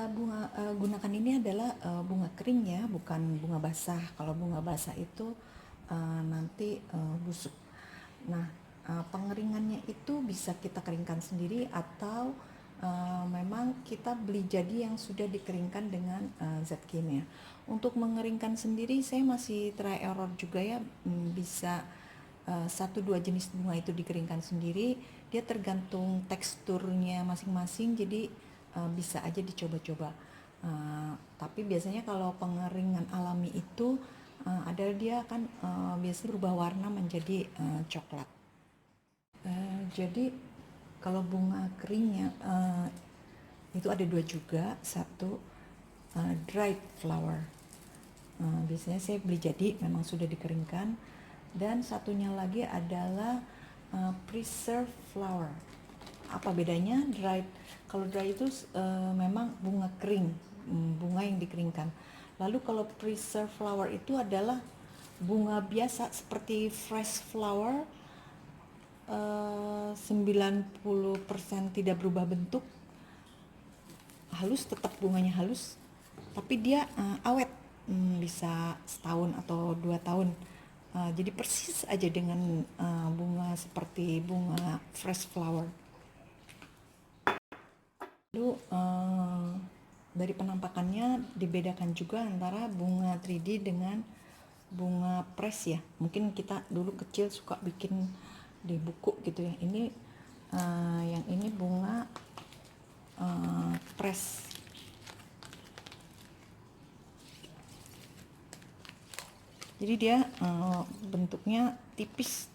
gunakan ini adalah bunga kering ya, bukan bunga basah. Kalau bunga basah itu nanti busuk. Nah, pengeringannya itu bisa kita keringkan sendiri atau memang kita beli jadi yang sudah dikeringkan dengan zat kimia. Untuk mengeringkan sendiri saya masih try error juga ya, bisa 1-2 jenis bunga itu dikeringkan sendiri, dia tergantung teksturnya masing-masing, jadi bisa aja dicoba-coba. Tapi biasanya kalau pengeringan alami itu ada dia kan biasanya berubah warna menjadi coklat. Jadi kalau bunga keringnya itu ada 2 juga, satu dried flower. Biasanya saya beli jadi memang sudah dikeringkan, dan satunya lagi adalah preserved flower. Apa bedanya? Dried, kalau dry itu memang bunga kering, bunga yang dikeringkan. Lalu kalau preserved flower itu adalah bunga biasa seperti fresh flower, 90% tidak berubah bentuk, halus, tetap bunganya halus, tapi dia awet, bisa setahun atau 2 tahun. Jadi persis aja dengan bunga seperti bunga fresh flower. Lalu dari penampakannya dibedakan juga antara bunga 3D dengan bunga press ya. Mungkin kita dulu kecil suka bikin di buku gitu ya. Ini yang ini bunga press. Jadi dia bentuknya tipis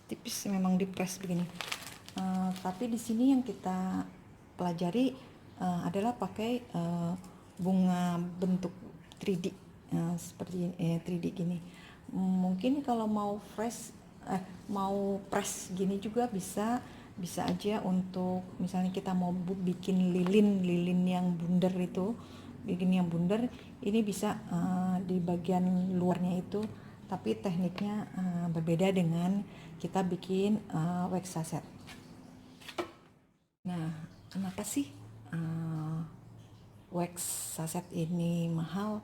memang di press begini. Tapi di sini yang kita pelajari adalah pakai bunga bentuk 3D seperti 3D gini. Mungkin kalau mau mau press gini juga bisa aja. Untuk misalnya kita mau bikin lilin yang bundar itu, ini bisa di bagian luarnya itu, tapi tekniknya berbeda dengan kita bikin wax saset. Nah, kenapa sih wax saset ini mahal?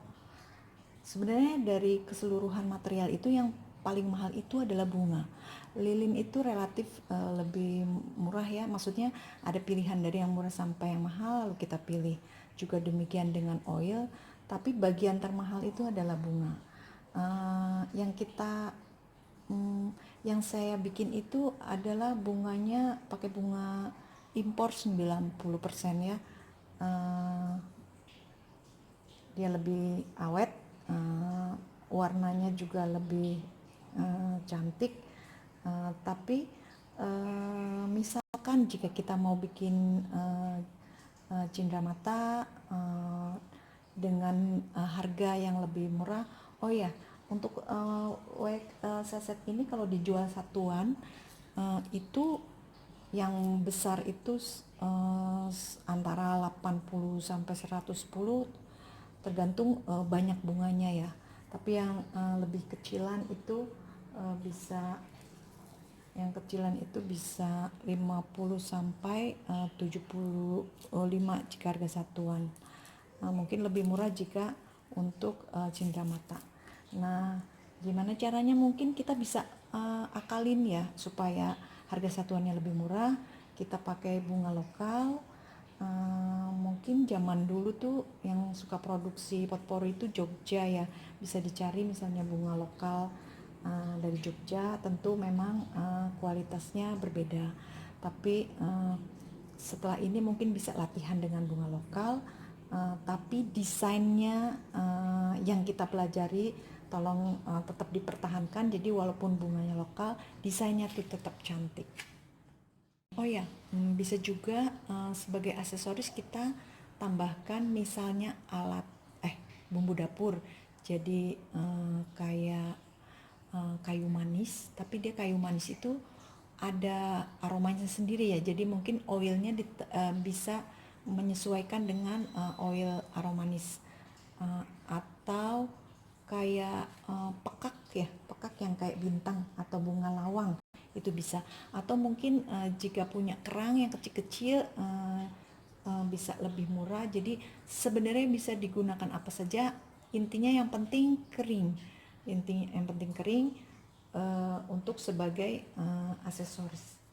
Sebenarnya dari keseluruhan material itu yang paling mahal itu adalah bunga. Lilin itu relatif lebih murah ya, maksudnya ada pilihan dari yang murah sampai yang mahal lalu kita pilih. Juga demikian dengan oil, tapi bagian termahal itu adalah bunga. Yang saya bikin itu adalah bunganya pakai bunga impor 90% ya. Dia lebih awet, warnanya juga lebih cantik. Tapi misalkan jika kita mau bikin cindramata dengan harga yang lebih murah, oh ya, untuk saset ini kalau dijual satuan itu yang besar itu antara 80 sampai 110, tergantung banyak bunganya ya. Tapi yang lebih kecilan itu bisa 50 sampai 75 jika harga satuan. Mungkin lebih murah jika untuk cindramata. Nah, gimana caranya? Mungkin kita bisa akalin ya supaya harga satuannya lebih murah. Kita pakai bunga lokal. Mungkin zaman dulu tuh yang suka produksi potpori itu Jogja ya, bisa dicari misalnya bunga lokal dari Jogja. Tentu memang kualitasnya berbeda, tapi setelah ini mungkin bisa latihan dengan bunga lokal, tapi desainnya yang kita pelajari tolong tetap dipertahankan. Jadi walaupun bunganya lokal, desainnya tuh tetap cantik. Oh ya, bisa juga sebagai aksesoris kita tambahkan misalnya bumbu dapur. Jadi kayak kayu manis, tapi dia kayu manis itu ada aromanya sendiri ya. Jadi mungkin oilnya bisa menyesuaikan dengan oil aromanis, atau kayak pekak yang kayak bintang atau bunga lawang itu bisa. Atau mungkin jika punya kerang yang kecil-kecil bisa lebih murah. Jadi sebenarnya bisa digunakan apa saja, intinya yang penting kering, untuk sebagai aksesoris.